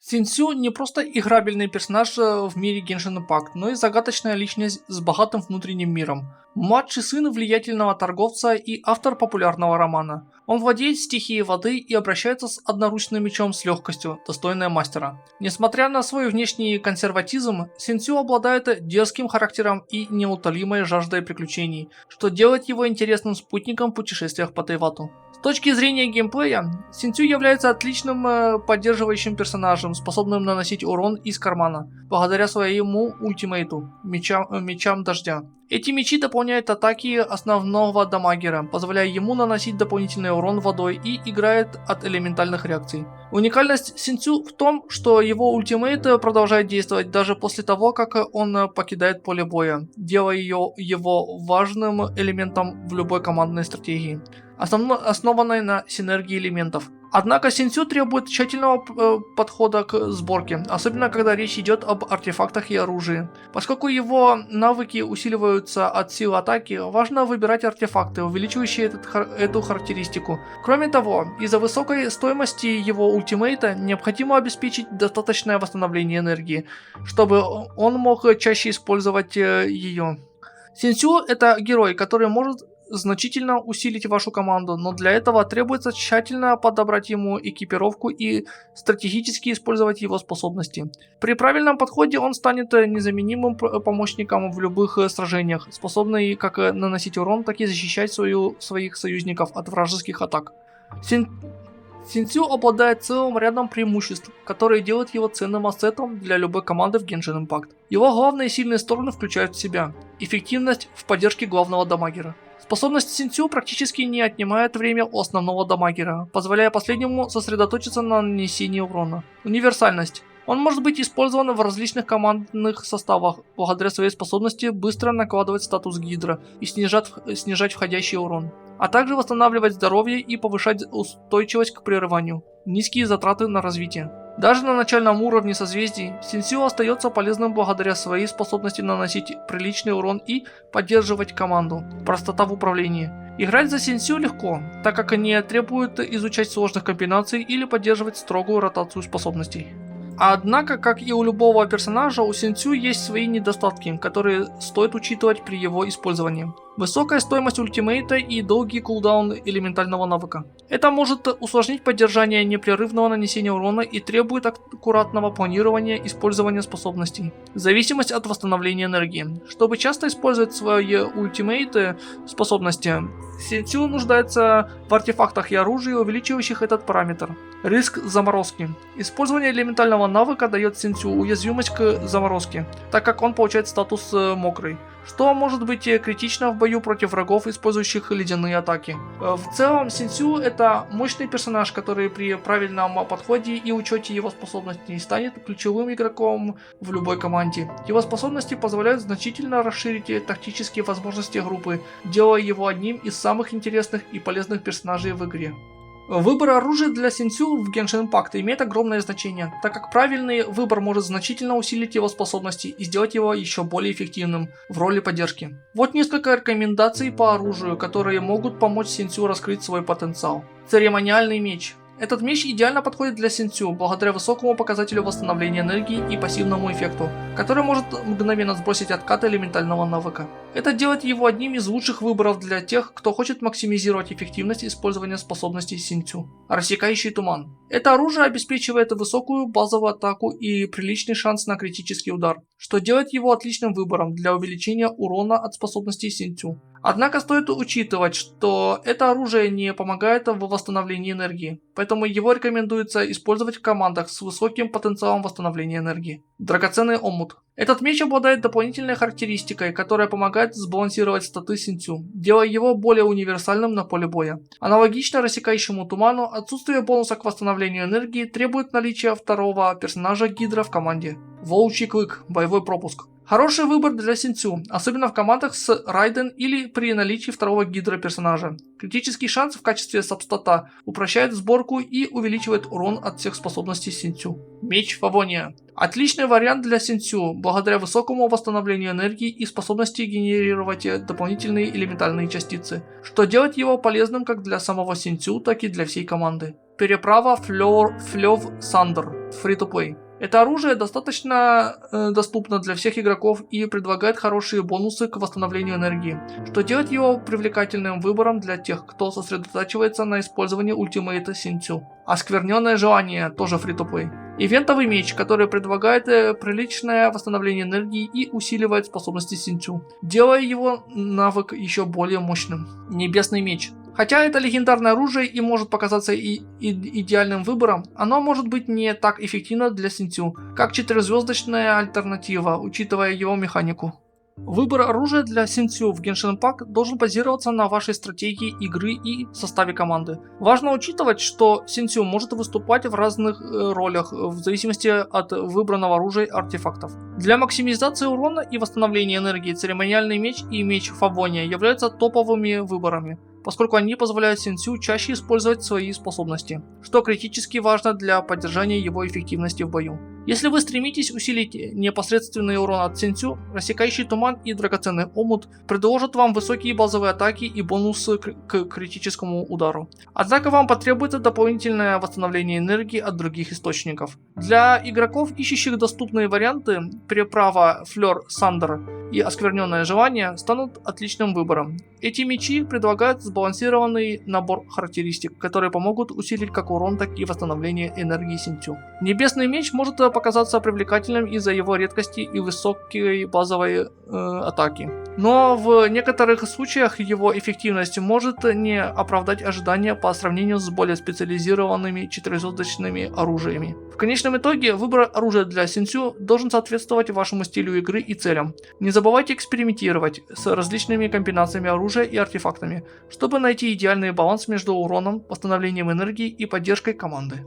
Синсю не просто играбельный персонаж в мире Genshin Impact, но и загадочная личность с богатым внутренним миром. Младший сын влиятельного торговца и автор популярного романа. Он владеет стихией воды и обращается с одноручным мечом с легкостью, достойной мастера. Несмотря на свой внешний консерватизм, Синсю обладает дерзким характером и неутолимой жаждой приключений, что делает его интересным спутником в путешествиях по Тайвату. С точки зрения геймплея, Синсю является отличным поддерживающим персонажем, способным наносить урон из кармана, благодаря своему ультимейту мечам дождя. Эти мечи дополняют атаки основного дамагера, позволяя ему наносить дополнительный урон водой и играет от элементальных реакций. Уникальность Синсю в том, что его ультимейт продолжает действовать даже после того, как он покидает поле боя, делая его важным элементом в любой командной стратегии, основанной на синергии элементов. Однако Синсю требует тщательного подхода к сборке, особенно когда речь идет об артефактах и оружии. Поскольку его навыки усиливаются от силы атаки, важно выбирать артефакты, увеличивающие эту характеристику. Кроме того, из-за высокой стоимости его ультимейта необходимо обеспечить достаточное восстановление энергии, чтобы он мог чаще использовать ее. Синсю — это герой, который может значительно усилить вашу команду, но для этого требуется тщательно подобрать ему экипировку и стратегически использовать его способности. При правильном подходе он станет незаменимым помощником в любых сражениях, способный как наносить урон, так и защищать своих союзников от вражеских атак. Синсю обладает целым рядом преимуществ, которые делают его ценным ассетом для любой команды в Genshin Impact. Его главные сильные стороны включают в себя эффективность в поддержке главного дамагера. Способность Синсю практически не отнимает время у основного дамагера, позволяя последнему сосредоточиться на нанесении урона. Универсальность. Он может быть использован в различных командных составах, благодаря своей способности быстро накладывать статус Гидра и снижать входящий урон, а также восстанавливать здоровье и повышать устойчивость к прерыванию. Низкие затраты на развитие. Даже на начальном уровне созвездий Синсю остается полезным благодаря своей способности наносить приличный урон и поддерживать команду. Простота в управлении. Играть за Синсю легко, так как не требует изучать сложных комбинаций или поддерживать строгую ротацию способностей. Однако, как и у любого персонажа, у Синсю есть свои недостатки, которые стоит учитывать при его использовании. Высокая стоимость ультимейта и долгий кулдаун элементального навыка. Это может усложнить поддержание непрерывного нанесения урона и требует аккуратного планирования использования способностей. Зависимость от восстановления энергии. Чтобы часто использовать свои ультимейты способности, Синсю нуждается в артефактах и оружии, увеличивающих этот параметр. Риск заморозки. Использование элементального навыка дает Синсю уязвимость к заморозке, так как он получает статус мокрый, что может быть критично в бою против врагов, использующих ледяные атаки. В целом, Синсю — это мощный персонаж, который при правильном подходе и учете его способностей станет ключевым игроком в любой команде. Его способности позволяют значительно расширить тактические возможности группы, делая его одним из самых интересных и полезных персонажей в игре. Выбор оружия для Синсю в Genshin Impact имеет огромное значение, так как правильный выбор может значительно усилить его способности и сделать его еще более эффективным в роли поддержки. Вот несколько рекомендаций по оружию, которые могут помочь Синсю раскрыть свой потенциал. Церемониальный меч. Этот меч идеально подходит для Синсю благодаря высокому показателю восстановления энергии и пассивному эффекту, который может мгновенно сбросить откат элементального навыка. Это делает его одним из лучших выборов для тех, кто хочет максимизировать эффективность использования способностей Синсю. Рассекающий туман. Это оружие обеспечивает высокую базовую атаку и приличный шанс на критический удар, что делает его отличным выбором для увеличения урона от способностей Синсю. Однако стоит учитывать, что это оружие не помогает в восстановлении энергии, поэтому его рекомендуется использовать в командах с высоким потенциалом восстановления энергии. Драгоценный омут. Этот меч обладает дополнительной характеристикой, которая помогает сбалансировать статы Синсю, делая его более универсальным на поле боя. Аналогично рассекающему туману, отсутствие бонуса к восстановлению энергии требует наличия второго персонажа Гидра в команде. Волчий клык. Боевой пропуск. Хороший выбор для Синсю, особенно в командах с Райден или при наличии второго Гидра персонажа. Критический шанс в качестве сабстата упрощает сборку и увеличивает урон от всех способностей Синсю. Меч Фавония. Отличный вариант для Синсю, благодаря высокому восстановлению энергии и способности генерировать дополнительные элементальные частицы, что делает его полезным как для самого Синсю, так и для всей команды. Переправа Флёв Сандер. Free-to-play. Это оружие достаточно доступно для всех игроков и предлагает хорошие бонусы к восстановлению энергии, что делает его привлекательным выбором для тех, кто сосредотачивается на использовании ультимейта Синцю. Оскверненное желание, тоже free-to-play. Ивентовый меч, который предлагает приличное восстановление энергии и усиливает способности Синцю, делая его навык еще более мощным. Небесный меч. Хотя это легендарное оружие и может показаться идеальным выбором, оно может быть не так эффективно для Синцю, как 4-звездочная альтернатива, учитывая его механику. Выбор оружия для Синцю в Genshin Impact должен базироваться на вашей стратегии игры и составе команды. Важно учитывать, что Синцю может выступать в разных ролях в зависимости от выбранного оружия и артефактов. Для максимизации урона и восстановления энергии церемониальный меч и меч Фавония являются топовыми выборами, поскольку они позволяют Синцю чаще использовать свои способности, что критически важно для поддержания его эффективности в бою. Если вы стремитесь усилить непосредственный урон от Синцю, рассекающий туман и драгоценный омут предложат вам высокие базовые атаки и бонусы к критическому удару. Однако вам потребуется дополнительное восстановление энергии от других источников. Для игроков, ищущих доступные варианты, переправа Флёр Сандер и оскверненное желание станут отличным выбором. Эти мечи предлагают сбалансированный набор характеристик, которые помогут усилить как урон, так и восстановление энергии Синцю. Небесный меч может показаться привлекательным из-за его редкости и высокой базовой атаки. Но в некоторых случаях его эффективность может не оправдать ожидания по сравнению с более специализированными 4-звездочными оружиями. В конечном итоге выбор оружия для Синцю должен соответствовать вашему стилю игры и целям. Не забывайте экспериментировать с различными комбинациями оружия и артефактами, чтобы найти идеальный баланс между уроном, восстановлением энергии и поддержкой команды.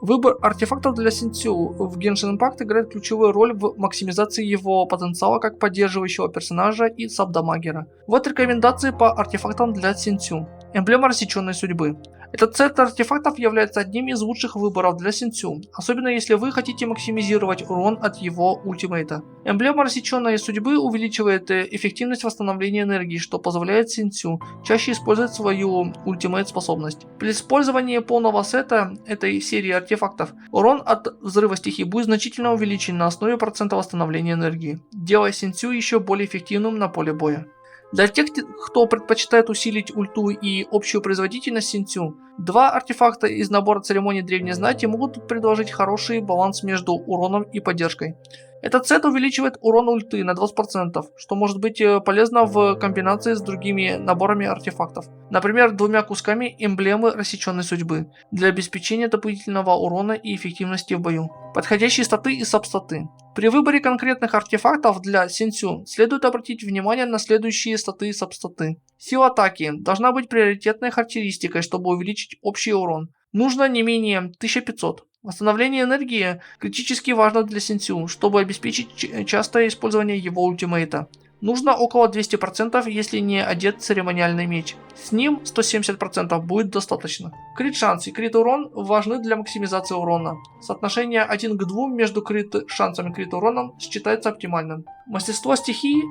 Выбор артефактов для Синцю в Genshin Impact играет ключевую роль в максимизации его потенциала как поддерживающего персонажа и сабдамагера. Вот рекомендации по артефактам для Синцю. Эмблема рассеченной судьбы. Этот сет артефактов является одним из лучших выборов для Синцю, особенно если вы хотите максимизировать урон от его ультимейта. Эмблема рассеченной судьбы увеличивает эффективность восстановления энергии, что позволяет Синцю чаще использовать свою ультимейт способность. При использовании полного сета этой серии артефактов урон от взрыва стихий будет значительно увеличен на основе процента восстановления энергии, делая Синцю еще более эффективным на поле боя. Для тех, кто предпочитает усилить ульту и общую производительность Синцю, два артефакта из набора церемоний древней знати могут предложить хороший баланс между уроном и поддержкой. Этот сет увеличивает урон ульты на 20%, что может быть полезно в комбинации с другими наборами артефактов. Например, двумя кусками эмблемы рассеченной судьбы, для обеспечения дополнительного урона и эффективности в бою. Подходящие статы и сабстаты. При выборе конкретных артефактов для Синцю следует обратить внимание на следующие статы и сабстаты. Сила атаки должна быть приоритетной характеристикой, чтобы увеличить общий урон. Нужно не менее 1500. Восстановление энергии критически важно для Синцю, чтобы обеспечить частое использование его ультимейта. Нужно около 200%, если не одет церемониальный меч. С ним 170% будет достаточно. Крит шанс и крит урон важны для максимизации урона. Соотношение 1 к 2 между крит шансом и крит уроном считается оптимальным. Мастерство стихий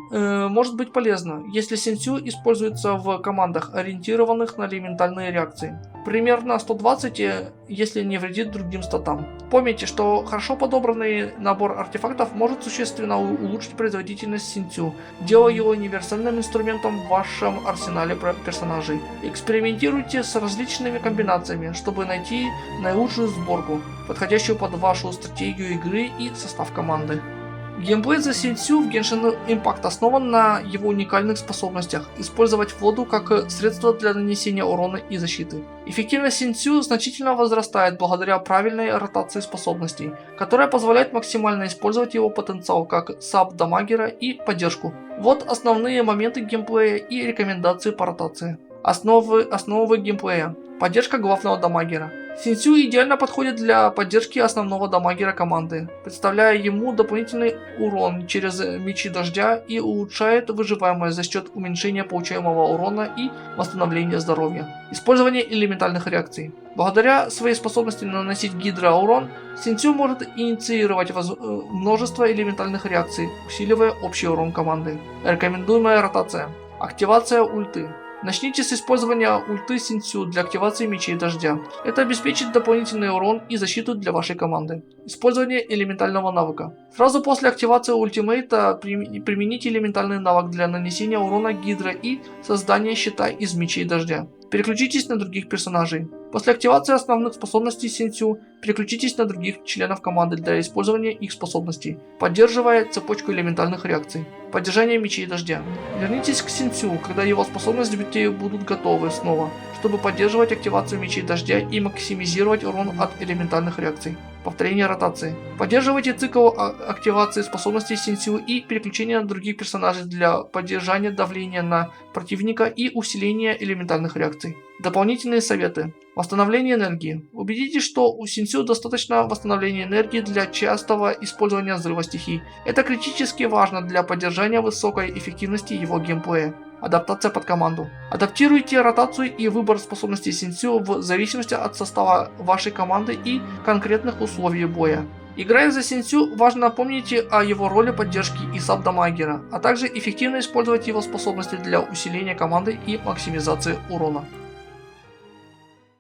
может быть полезно, если Синцю используется в командах, ориентированных на элементальные реакции. Примерно 120, если не вредит другим статам. Помните, что хорошо подобранный набор артефактов может существенно улучшить производительность Синцю, делая его универсальным инструментом в вашем арсенале персонажей. Экспериментируйте с различными комбинациями, чтобы найти наилучшую сборку, подходящую под вашу стратегию игры и состав команды. Геймплей за Синцю в Genshin Impact основан на его уникальных способностях использовать воду как средство для нанесения урона и защиты. Эффективность Синцю значительно возрастает благодаря правильной ротации способностей, которая позволяет максимально использовать его потенциал как саб-дамагера и поддержку. Вот основные моменты геймплея и рекомендации по ротации. Основы геймплея. Поддержка главного дамагера. Синцю идеально подходит для поддержки основного дамагера команды, представляя ему дополнительный урон через мечи дождя и улучшает выживаемость за счет уменьшения получаемого урона и восстановления здоровья. Использование элементальных реакций. Благодаря своей способности наносить гидроурон, Синцю может инициировать множество элементальных реакций, усиливая общий урон команды. Рекомендуемая ротация. Активация ульты. Начните с использования ульты Синсю для активации мечей дождя. Это обеспечит дополнительный урон и защиту для вашей команды. Использование элементального навыка. Сразу после активации ультимейта примените элементальный навык для нанесения урона Гидра и создания щита из мечей дождя. Переключитесь на других персонажей. После активации основных способностей Синсю переключитесь на других членов команды для использования их способностей, поддерживая цепочку элементальных реакций. Поддержание мечей дождя. Вернитесь к Синсю, когда его способности будут готовы снова, чтобы поддерживать активацию мечей дождя и максимизировать урон от элементальных реакций. Повторение ротации. Поддерживайте цикл активации способностей Синсю и переключения на других персонажей для поддержания давления на противника и усиления элементальных реакций. Дополнительные советы. Восстановление энергии. Убедитесь, что у Синсю достаточно восстановления энергии для частого использования взрыва стихий. Это критически важно для поддержания высокой эффективности его геймплея. Адаптация под команду. Адаптируйте ротацию и выбор способностей Синсю в зависимости от состава вашей команды и конкретных условий боя. Играя за Синсю, важно помните о его роли поддержки и саб-дамагера, а также эффективно использовать его способности для усиления команды и максимизации урона.